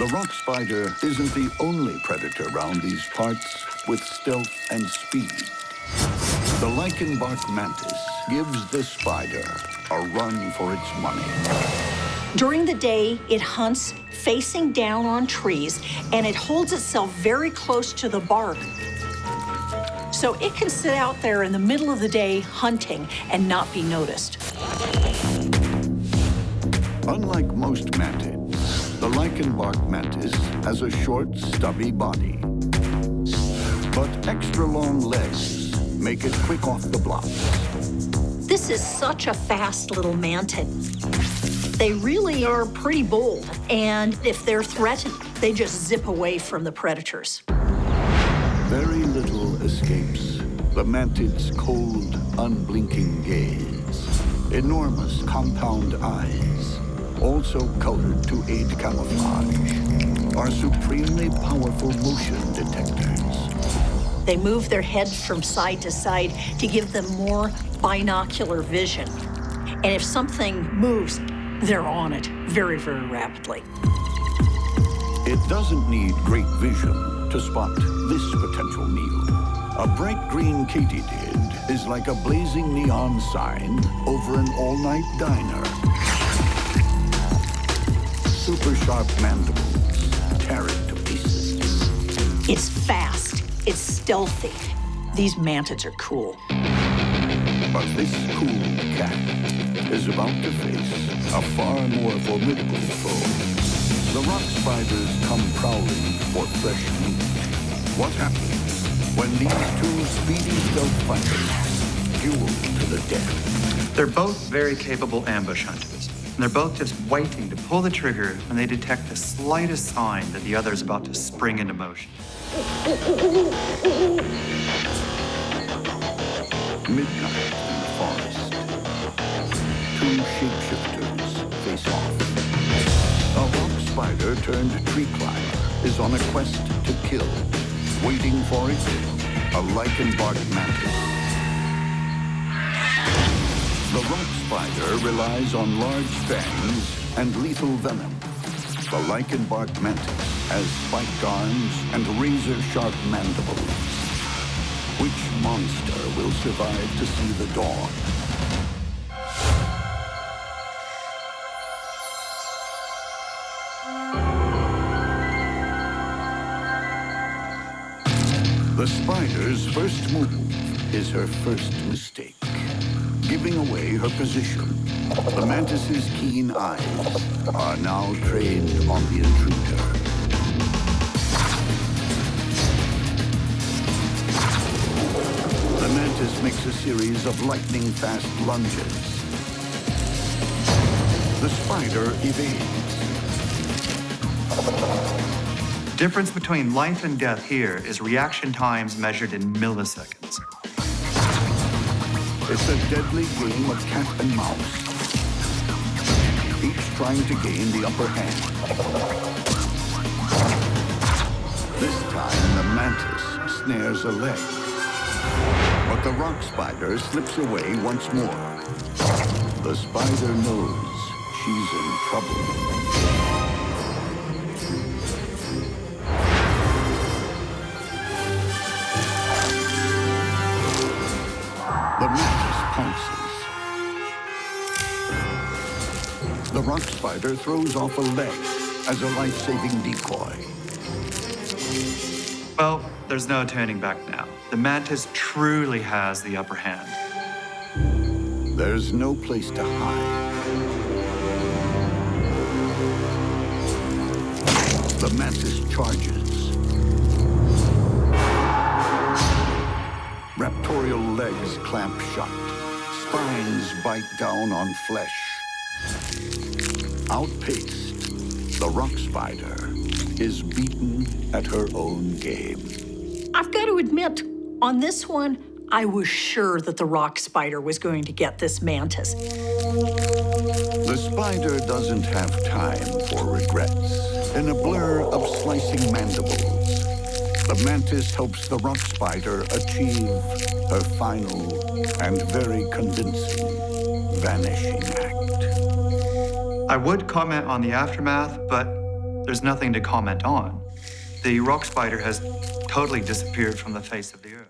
The rock spider isn't the only predator around these parts with stealth and speed. The Lichenbark Mantis gives the spider a run for its money. During the day, it hunts facing down on trees, and it holds itself very close to the bark. So it can sit out there in the middle of the day hunting and not be noticed. Unlike most mantids, the Lichenbark Mantis has a short, stubby body. But extra long legs make it quick off the blocks. This is such a fast little mantid. They really are pretty bold, and if they're threatened, they just zip away from the predators. Very little escapes the mantid's cold, unblinking gaze. Enormous compound eyes, also colored to aid camouflage, are supremely powerful motion detectors. They move their heads from side to side to give them more binocular vision. And if something moves, they're on it very, very rapidly. It doesn't need great vision to spot this potential meal. A bright green Katydid is like a blazing neon sign over an all-night diner. Super sharp mandibles tear it to pieces. It's fast. It's stealthy. These mantids are cool. But this cool cat is about to face a far more formidable foe. The rock spiders come prowling for fresh meat. What happens when these two speedy stealth fighters duel to the death? They're both very capable ambush hunters, and they're both just waiting to pull the trigger when they detect the slightest sign that the other is about to spring into motion. Midnight in the forest. Two shapeshifters face off. A rock spider turned tree climber is on a quest to kill. Waiting for it, a Lichenbark Mantis. The rock spider relies on large fangs and lethal venom. The Lichenbark Mantis has spiked arms and razor-sharp mandibles. Which monster will survive to see the dawn? The spider's first move is her first mistake, giving away her position. The mantis's keen eyes are now trained on the intruder. The mantis makes a series of lightning-fast lunges. The spider evades. The difference between life and death here is reaction times measured in milliseconds. It's a deadly game of cat and mouse, each trying to gain the upper hand. This time, the mantis snares a leg, but the rock spider slips away once more. The spider knows she's in trouble. The mantis pounces. The rock spider throws off a leg as a life-saving decoy. Well, there's no turning back now. The mantis truly has the upper hand. There's no place to hide. The mantis charges. Raptorial legs clamp shut. Spines bite down on flesh. Outpaced, the rock spider is beaten at her own game. I've got to admit, on this one, I was sure that the rock spider was going to get this mantis. The spider doesn't have time for regrets. In a blur of slicing mandibles, the mantis helps the rock spider achieve her final and very convincing vanishing act. I would comment on the aftermath, but there's nothing to comment on. The rock spider has totally disappeared from the face of the earth.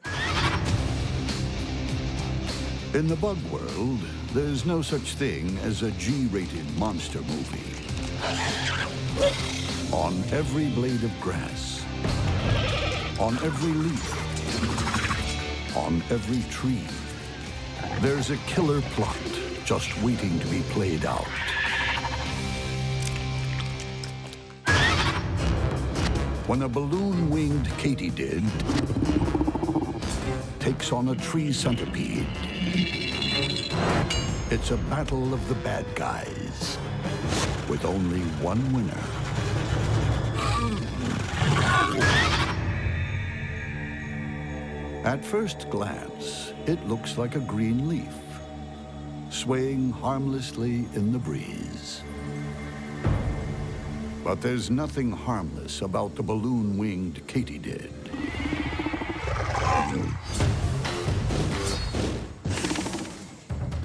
In the bug world, there's no such thing as a G-rated monster movie. On every blade of grass, on every leaf, on every tree, there's a killer plot just waiting to be played out. When a balloon-winged Katydid takes on a tree centipede, it's a battle of the bad guys, with only one winner. At first glance, it looks like a green leaf, swaying harmlessly in the breeze. But there's nothing harmless about the balloon-winged Katydid.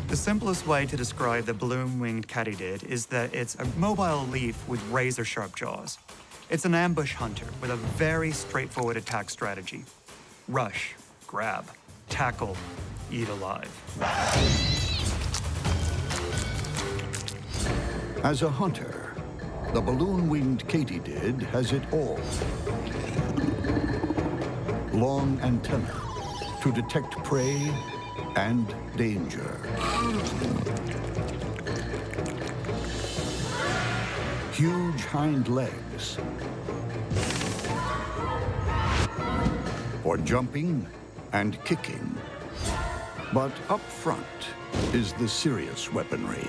The simplest way to describe the balloon-winged Katydid is that it's a mobile leaf with razor-sharp jaws. It's an ambush hunter with a very straightforward attack strategy. Rush, grab, tackle, eat alive. As a hunter, the balloon-winged Katydid has it all. Long antennae to detect prey and danger. Huge hind legs for jumping and kicking. But up front is the serious weaponry.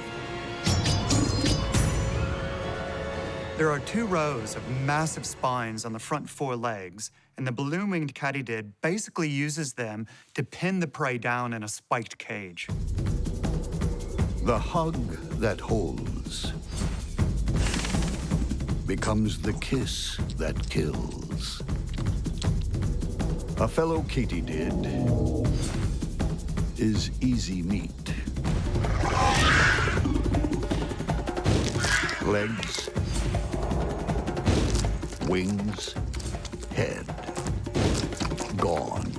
There are 2 rows of massive spines on the front 4 legs, and the balloon-winged Katydid basically uses them to pin the prey down in a spiked cage. The hug that holds becomes the kiss that kills. A fellow Katydid is easy meat. Legs, wings, head, gone.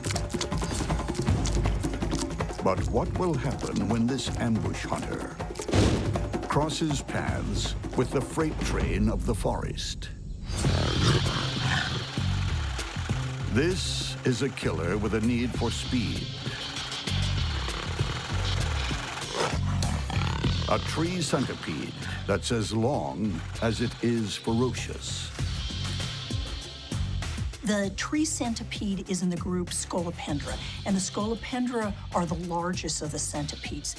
But what will happen when this ambush hunter crosses paths with the freight train of the forest? This is a killer with a need for speed. A tree centipede that's as long as it is ferocious. The tree centipede is in the group Scolopendra, and the Scolopendra are the largest of the centipedes.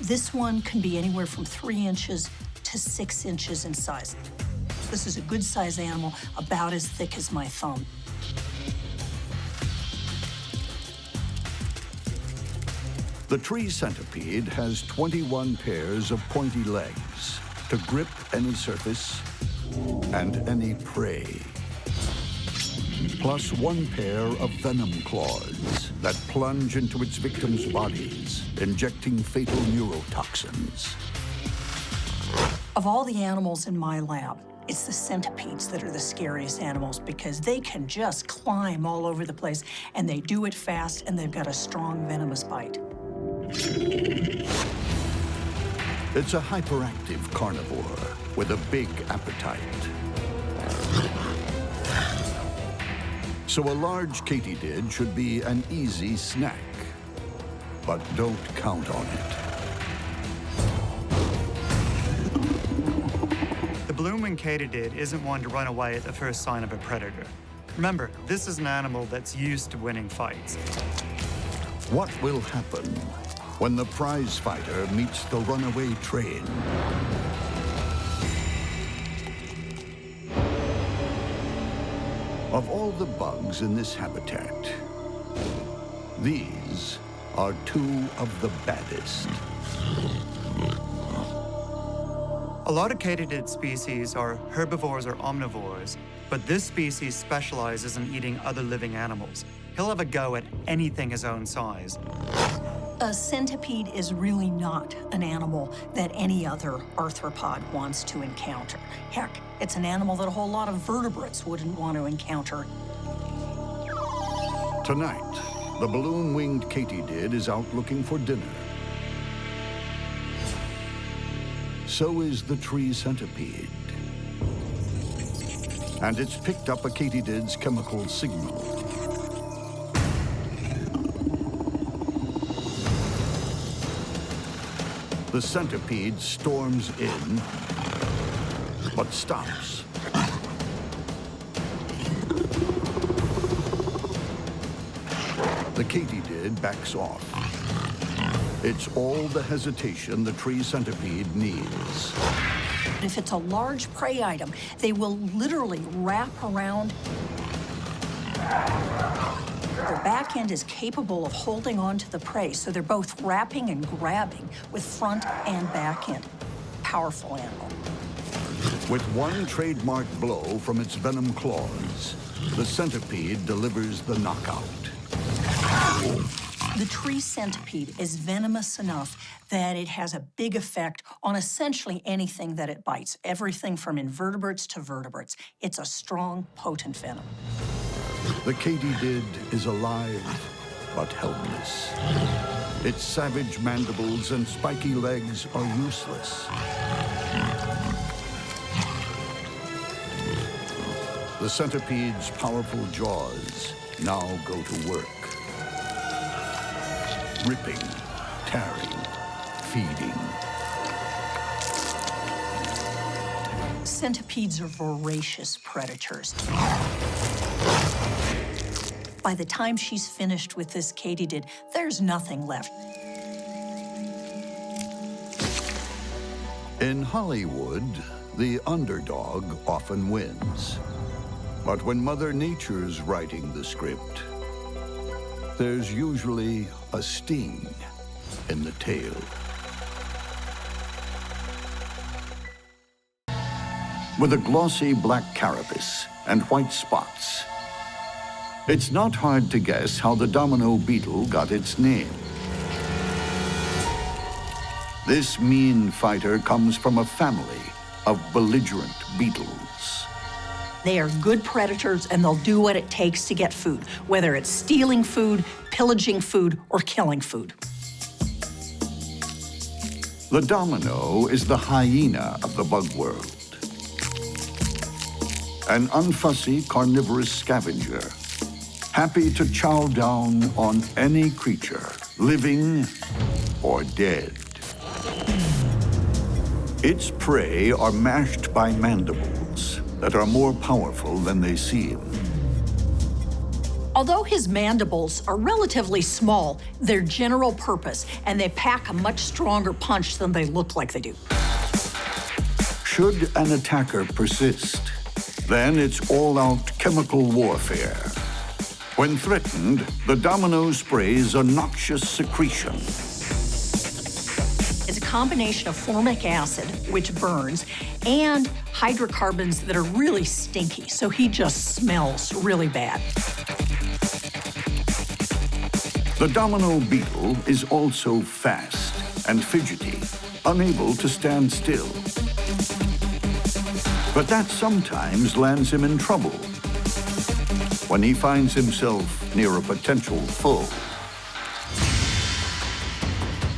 This one can be anywhere from 3 inches to 6 inches in size. This is a good-sized animal, about as thick as my thumb. The tree centipede has 21 pairs of pointy legs to grip any surface and any prey. Plus 1 pair of venom claws that plunge into its victims' bodies, injecting fatal neurotoxins. Of all the animals in my lab, it's the centipedes that are the scariest animals because they can just climb all over the place, and they do it fast, and they've got a strong venomous bite. It's a hyperactive carnivore with a big appetite. So a large Katydid should be an easy snack, but don't count on it. The balloon-winged Katydid isn't one to run away at the first sign of a predator. Remember, this is an animal that's used to winning fights. What will happen when the prize fighter meets the runaway train? Of all the bugs in this habitat, these are 2 of the baddest. A lot of Katydid species are herbivores or omnivores, but this species specializes in eating other living animals. He'll have a go at anything his own size. A centipede is really not an animal that any other arthropod wants to encounter. Heck, it's an animal that a whole lot of vertebrates wouldn't want to encounter. Tonight, the balloon-winged Katydid is out looking for dinner. So is the Tree Centipede. And it's picked up a Katydid's chemical signal. The centipede storms in, but stops. The Katydid backs off. It's all the hesitation the Tree Centipede needs. If it's a large prey item, they will literally wrap around. Their back end is capable of holding on to the prey, so they're both wrapping and grabbing with front and back end. Powerful animal. With one trademark blow from its venom claws, the centipede delivers the knockout. The tree centipede is venomous enough that it has a big effect on essentially anything that it bites, everything from invertebrates to vertebrates. It's a strong, potent venom. The Katydid is alive, but helpless. Its savage mandibles and spiky legs are useless. The centipede's powerful jaws now go to work. Ripping, tearing, feeding. Centipedes are voracious predators. By the time she's finished with this Katydid, there's nothing left. In Hollywood, the underdog often wins. But when Mother Nature's writing the script, there's usually a sting in the tail. With a glossy black carapace and white spots, it's not hard to guess how the Domino Beetle got its name. This mean fighter comes from a family of belligerent beetles. They are good predators, and they'll do what it takes to get food, whether it's stealing food, pillaging food, or killing food. The domino is the hyena of the bug world. An unfussy carnivorous scavenger, happy to chow down on any creature, living or dead. Its prey are mashed by mandibles that are more powerful than they seem. Although his mandibles are relatively small, they're general purpose, and they pack a much stronger punch than they look like they do. Should an attacker persist, then it's all-out chemical warfare. When threatened, the domino sprays a noxious secretion. It's a combination of formic acid, which burns, and hydrocarbons that are really stinky, so he just smells really bad. The Domino Beetle is also fast and fidgety, unable to stand still. But that sometimes lands him in trouble when he finds himself near a potential foe.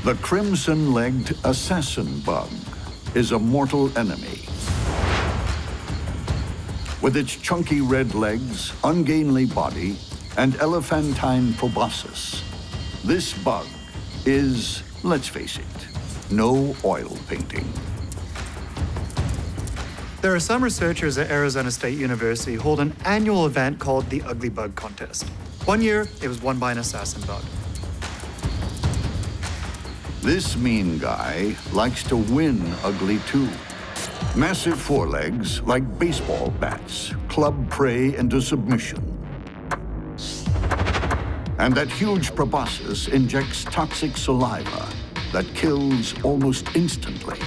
The crimson-legged assassin bug is a mortal enemy. With its chunky red legs, ungainly body, and elephantine proboscis, this bug is, let's face it, no oil painting. There are some researchers at Arizona State University who hold an annual event called the Ugly Bug Contest. One year, it was won by an assassin bug. This mean guy likes to win ugly too. Massive forelegs, like baseball bats, club prey into submission. And that huge proboscis injects toxic saliva that kills almost instantly.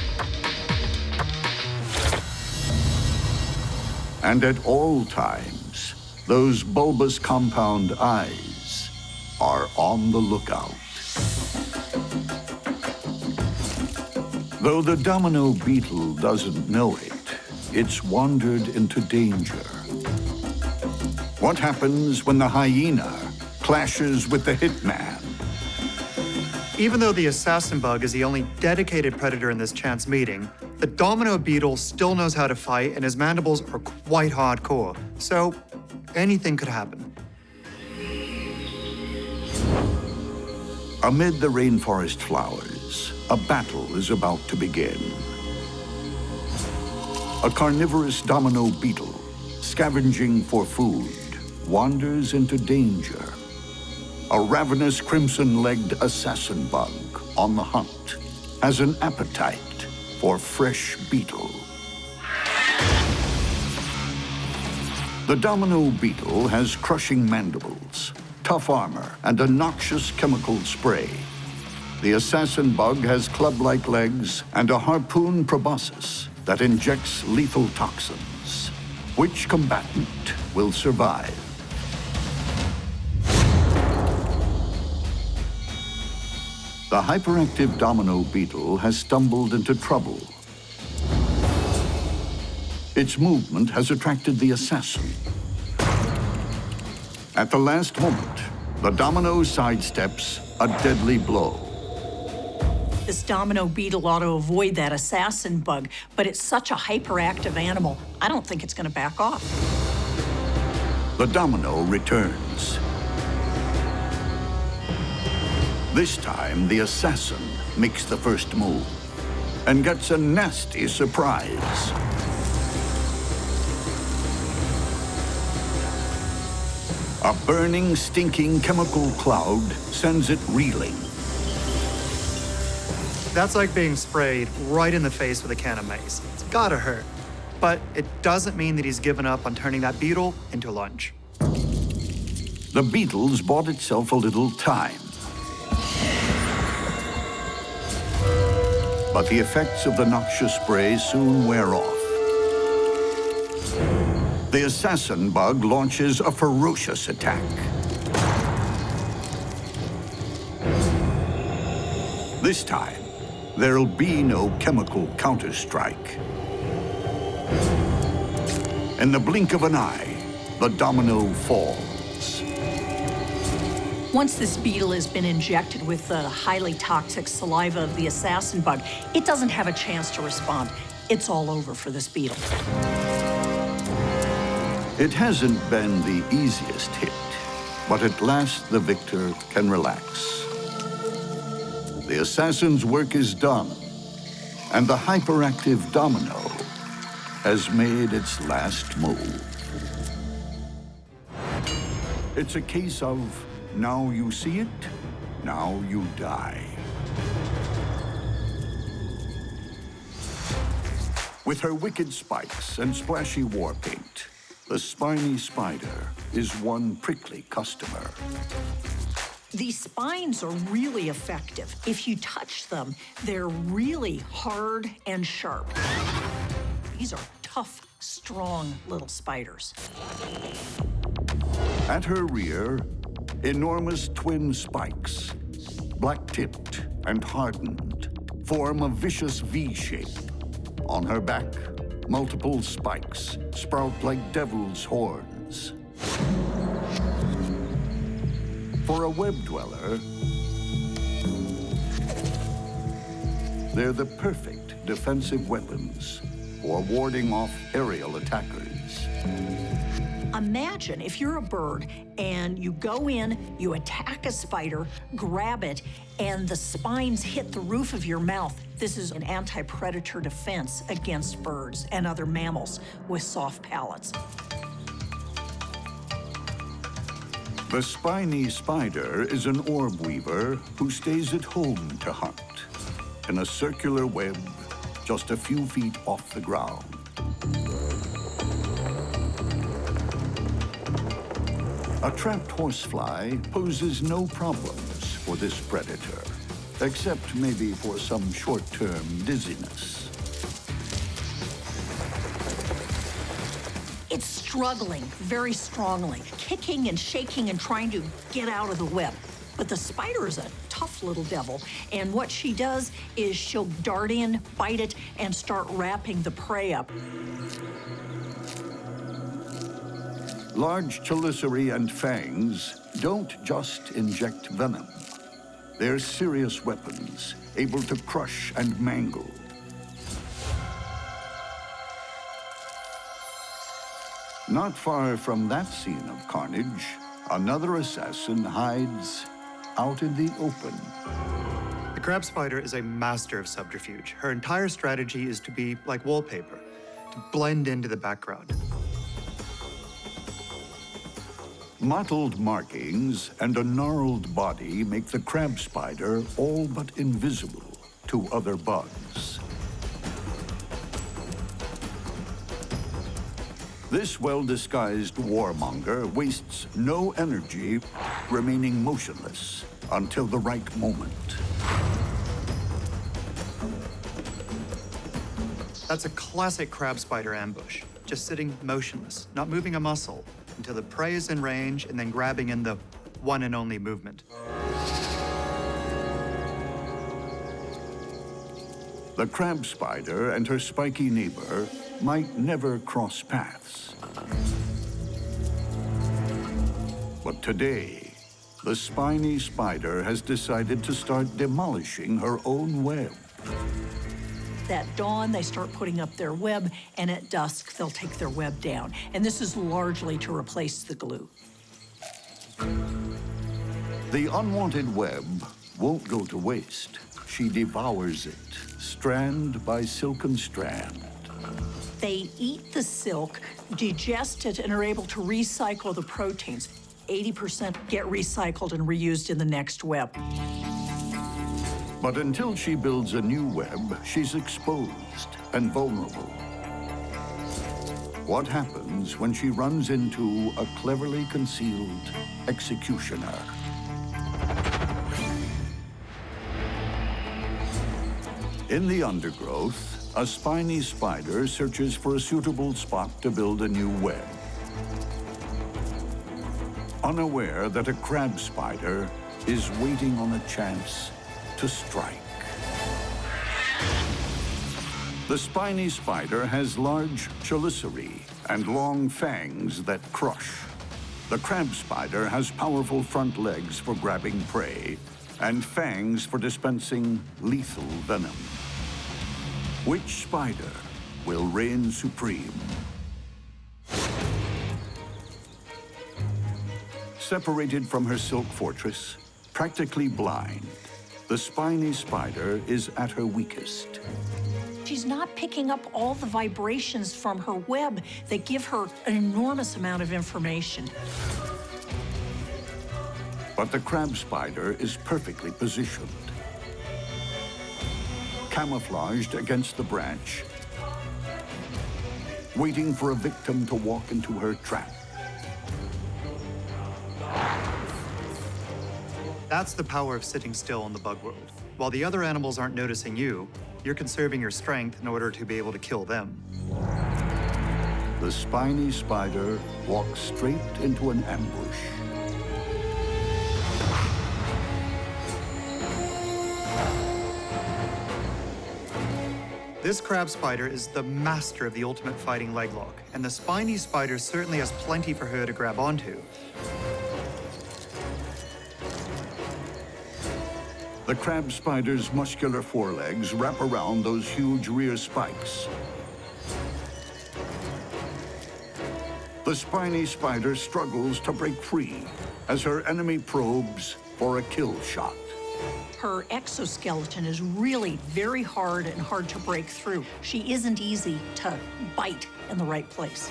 And at all times, those bulbous compound eyes are on the lookout. Though the Domino Beetle doesn't know it, it's wandered into danger. What happens when the hyena clashes with the hitman? Even though the assassin bug is the only dedicated predator in this chance meeting, the Domino Beetle still knows how to fight and his mandibles are quite hardcore, so anything could happen. Amid the rainforest flowers, a battle is about to begin. A carnivorous Domino Beetle, scavenging for food, wanders into danger. A ravenous crimson-legged assassin bug on the hunt has an appetite for fresh beetle. The Domino Beetle has crushing mandibles, tough armor, and a noxious chemical spray. The assassin bug has club-like legs and a harpoon proboscis that injects lethal toxins. Which combatant will survive? The hyperactive Domino Beetle has stumbled into trouble. Its movement has attracted the assassin. At the last moment, the Domino sidesteps a deadly blow. This Domino Beetle ought to avoid that assassin bug, but it's such a hyperactive animal, I don't think it's going to back off. The Domino returns. This time, the assassin makes the first move and gets a nasty surprise. A burning, stinking chemical cloud sends it reeling. That's like being sprayed right in the face with a can of mace. It's gotta hurt. But it doesn't mean that he's given up on turning that beetle into lunch. The beetle's bought itself a little time. But the effects of the noxious spray soon wear off. The assassin bug launches a ferocious attack. This time, there'll be no chemical counterstrike. In the blink of an eye, the Domino falls. Once this beetle has been injected with the highly toxic saliva of the assassin bug, it doesn't have a chance to respond. It's all over for this beetle. It hasn't been the easiest hit, but at last the victor can relax. The assassin's work is done, and the hyperactive Domino has made its last move. It's a case of now you see it, now you die. With her wicked spikes and splashy war paint, the Spiny Spider is one prickly customer. These spines are really effective. If you touch them, they're really hard and sharp. These are tough, strong little spiders. At her rear, enormous twin spikes, black-tipped and hardened, form a vicious V shape. On her back, multiple spikes sprout like devil's horns. For a web dweller, they're the perfect defensive weapons for warding off aerial attackers. Imagine if you're a bird and you go in, you attack a spider, grab it, and the spines hit the roof of your mouth. This is an anti-predator defense against birds and other mammals with soft palates. The Spiny Spider is an orb weaver who stays at home to hunt in a circular web just a few feet off the ground. A trapped horsefly poses no problems for this predator, except maybe for some short-term dizziness. It's struggling very strongly, kicking and shaking and trying to get out of the web. But the spider is a tough little devil. And what she does is she'll dart in, bite it, and start wrapping the prey up. Large chelicerae and fangs don't just inject venom. They're serious weapons, able to crush and mangle. Not far from that scene of carnage, another assassin hides out in the open. The crab spider is a master of subterfuge. Her entire strategy is to be like wallpaper, to blend into the background. Mottled markings and a gnarled body make the crab spider all but invisible to other bugs. This well-disguised warmonger wastes no energy, remaining motionless until the right moment. That's a classic crab spider ambush, just sitting motionless, not moving a muscle, until the prey is in range and then grabbing in the one and only movement. The crab spider and her spiky neighbor might never cross paths. But today, the spiny spider has decided to start demolishing her own web. At dawn, they start putting up their web, and at dusk, they'll take their web down. And this is largely to replace the glue. The unwanted web won't go to waste. She devours it, strand by silken strand. They eat the silk, digest it, and are able to recycle the proteins. 80% get recycled and reused in the next web. But until she builds a new web, she's exposed and vulnerable. What happens when she runs into a cleverly concealed executioner? In the undergrowth, a spiny spider searches for a suitable spot to build a new web, unaware that a crab spider is waiting on a chance to strike. The spiny spider has large chelicerae and long fangs that crush. The crab spider has powerful front legs for grabbing prey and fangs for dispensing lethal venom. Which spider will reign supreme? Separated from her silk fortress, practically blind, the spiny spider is at her weakest. She's not picking up all the vibrations from her web that give her an enormous amount of information. But the crab spider is perfectly positioned. Camouflaged against the branch, waiting for a victim to walk into her trap. That's the power of sitting still in the bug world. While the other animals aren't noticing you, you're conserving your strength in order to be able to kill them. The spiny spider walks straight into an ambush. This crab spider is the master of the ultimate fighting leg lock, and the spiny spider certainly has plenty for her to grab onto. The crab spider's muscular forelegs wrap around those huge rear spikes. The spiny spider struggles to break free as her enemy probes for a kill shot. Her exoskeleton is really very hard and hard to break through. She isn't easy to bite in the right place.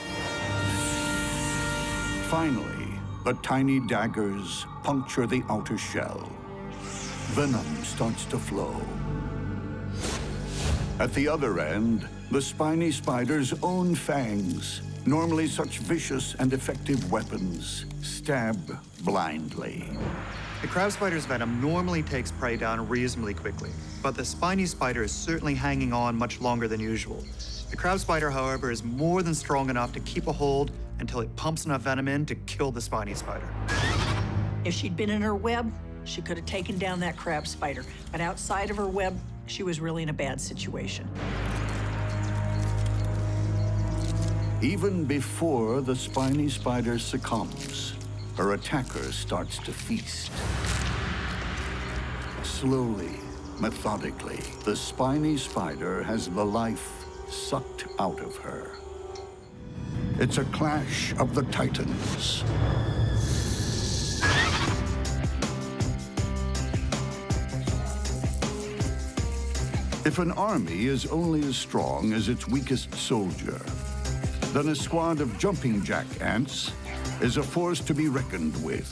Finally, the tiny daggers puncture the outer shell. Venom starts to flow. At the other end, the spiny spider's own fangs, normally such vicious and effective weapons, stab blindly. The crab spider's venom normally takes prey down reasonably quickly, but the spiny spider is certainly hanging on much longer than usual. The crab spider, however, is more than strong enough to keep a hold until it pumps enough venom in to kill the spiny spider. If she'd been in her web, She could have taken down that crab spider, but outside of her web, she was really in a bad situation. Even before the spiny spider succumbs, her attacker starts to feast. Slowly, methodically, the spiny spider has the life sucked out of her. It's a clash of the titans. If an army is only as strong as its weakest soldier, then a squad of jumping jack ants is a force to be reckoned with.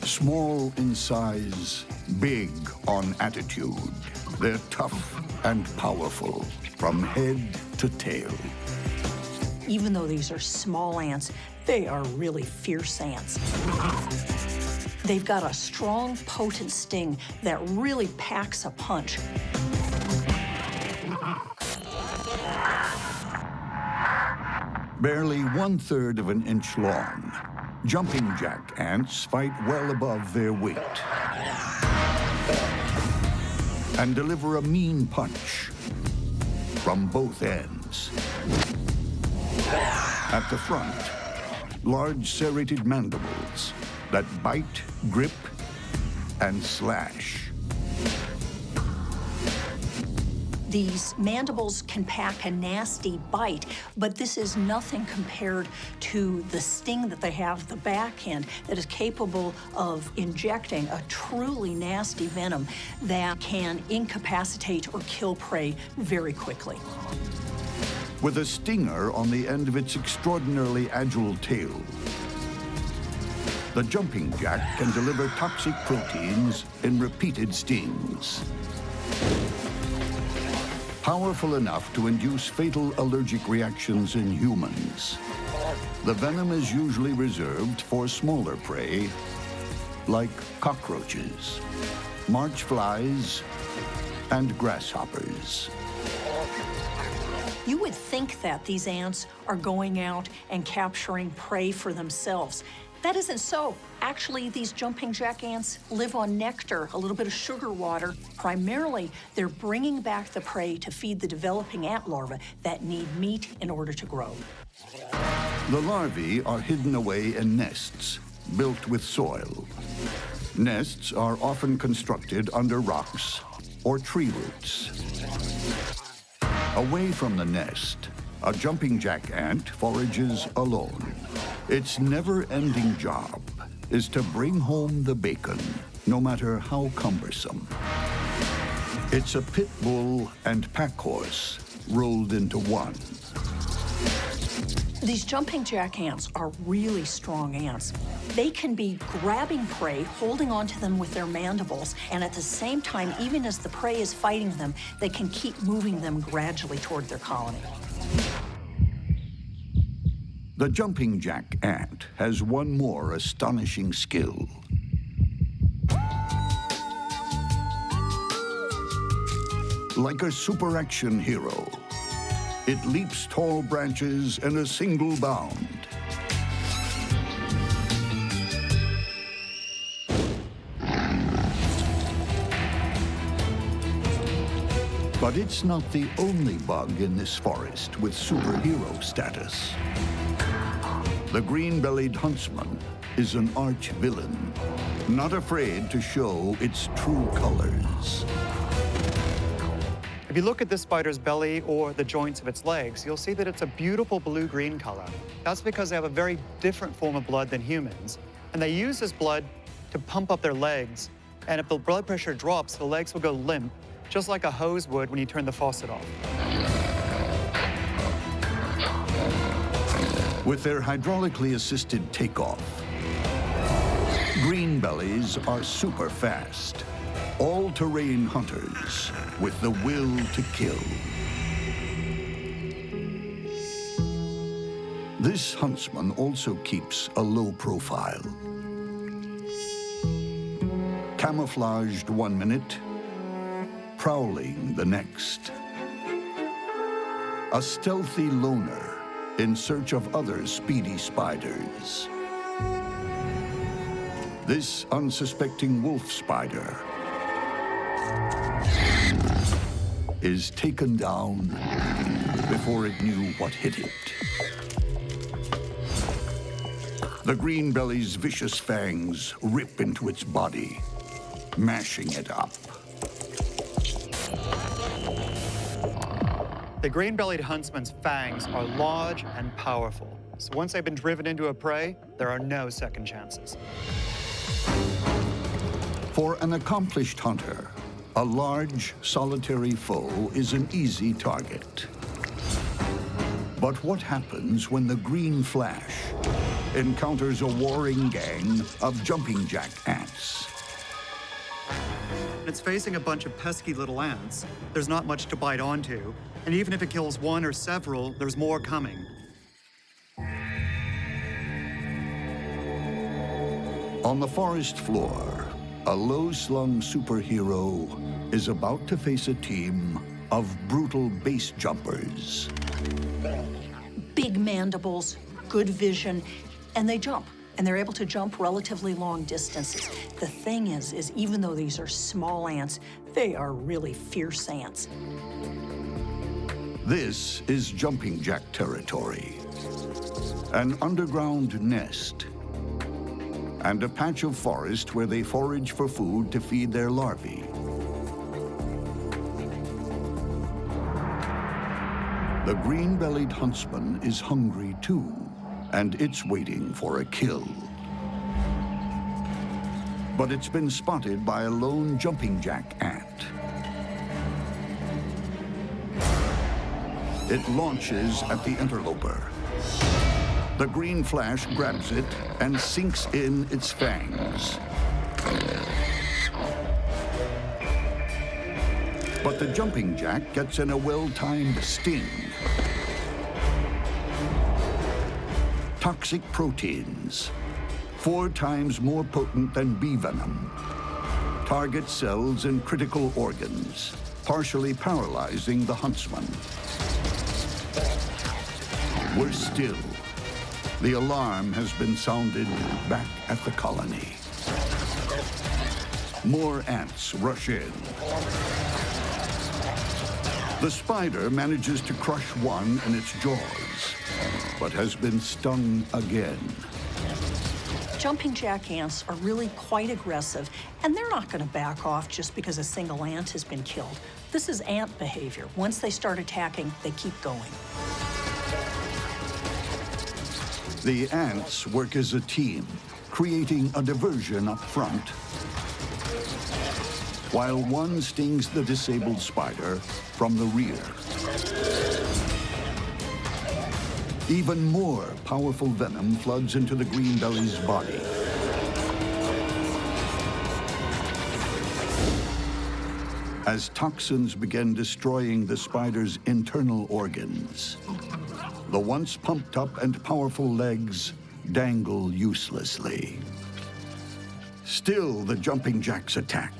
Small in size, big on attitude. They're tough and powerful from head to tail. Even though these are small ants, they are really fierce ants. They've got a strong, potent sting that really packs a punch. Barely 1/3 of an inch long, jumping jack ants fight well above their weight and deliver a mean punch from both ends. At the front, large serrated mandibles that bite, grip, and slash. These mandibles can pack a nasty bite, but this is nothing compared to the sting that they have at the back end that is capable of injecting a truly nasty venom that can incapacitate or kill prey very quickly. With a stinger on the end of its extraordinarily agile tail, the jumping jack can deliver toxic proteins in repeated stings. Powerful enough to induce fatal allergic reactions in humans. The venom is usually reserved for smaller prey, like cockroaches, march flies, and grasshoppers. You would think that these ants are going out and capturing prey for themselves. That isn't so. Actually, these jumping jack ants live on nectar, a little bit of sugar water. Primarily, they're bringing back the prey to feed the developing ant larvae that need meat in order to grow. The larvae are hidden away in nests built with soil. Nests are often constructed under rocks or tree roots. Away from the nest, a jumping jack ant forages alone. Its never-ending job is to bring home the bacon, no matter how cumbersome. It's a pit bull and pack horse rolled into one. These jumping jack ants are really strong ants. They can be grabbing prey, holding onto them with their mandibles, and at the same time, even as the prey is fighting them, they can keep moving them gradually toward their colony. The jumping jack ant has one more astonishing skill. Like a super action hero, it leaps tall branches in a single bound. But it's not the only bug in this forest with superhero status. The green-bellied Huntsman is an arch-villain, not afraid to show its true colors. If you look at this spider's belly or the joints of its legs, you'll see that it's a beautiful blue-green color. That's because they have a very different form of blood than humans, and they use this blood to pump up their legs, and if the blood pressure drops, the legs will go limp, just like a hose would when you turn the faucet off. With their hydraulically assisted takeoff, green bellies are super fast, all-terrain hunters with the will to kill. This huntsman also keeps a low profile. Camouflaged 1 minute, prowling the next. A stealthy loner in search of other speedy spiders. This unsuspecting wolf spider is taken down before it knew what hit it. The green belly's vicious fangs rip into its body, mashing it up. The green-bellied huntsman's fangs are large and powerful. So once they've been driven into a prey, there are no second chances. For an accomplished hunter, a large, solitary foe is an easy target. But what happens when the green flash encounters a warring gang of jumping jack ants? It's facing a bunch of pesky little ants. There's not much to bite onto, and even if it kills one or several, there's more coming. On the forest floor, a low-slung superhero is about to face a team of brutal base jumpers. Big mandibles, good vision, and they jump. And they're able to jump relatively long distances. The thing is even though these are small ants, they are really fierce ants. This is jumping jack territory. An underground nest and a patch of forest where they forage for food to feed their larvae. The green-bellied huntsman is hungry too, and it's waiting for a kill. But it's been spotted by a lone jumping jack ant. It launches at the interloper. The green flash grabs it and sinks in its fangs. But the jumping jack gets in a well-timed sting. Toxic proteins, 4 times more potent than bee venom, target cells in critical organs, partially paralyzing the huntsman. Worse still, the alarm has been sounded back at the colony. More ants rush in. The spider manages to crush one in its jaws, but has been stung again. Jumping jack ants are really quite aggressive, and they're not going to back off just because a single ant has been killed. This is ant behavior. Once they start attacking, they keep going. The ants work as a team, creating a diversion up front, while one stings the disabled spider from the rear. Even more powerful venom floods into the green belly's body. As toxins begin destroying the spider's internal organs, the once pumped up and powerful legs dangle uselessly. Still, the jumping jacks attack.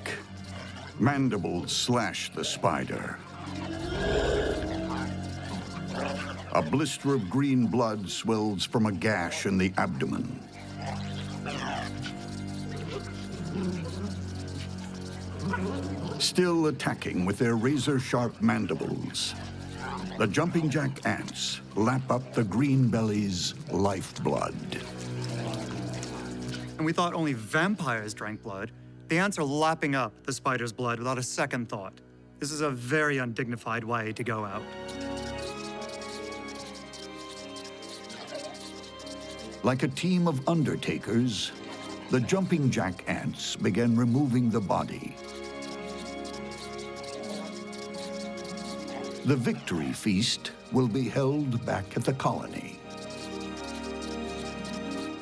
Mandibles slash the spider. A blister of green blood swells from a gash in the abdomen. Still attacking with their razor-sharp mandibles, the jumping jack ants lap up the green belly's lifeblood. And we thought only vampires drank blood. The ants are lapping up the spider's blood without a second thought. This is a very undignified way to go out. Like a team of undertakers, the jumping jack ants began removing the body. The victory feast will be held back at the colony.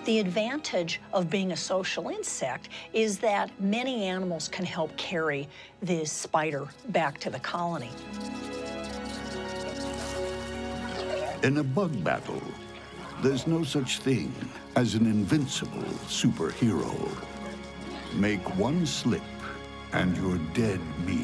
The advantage of being a social insect is that many animals can help carry the spider back to the colony. In a bug battle, there's no such thing as an invincible superhero. Make one slip and you're dead meat.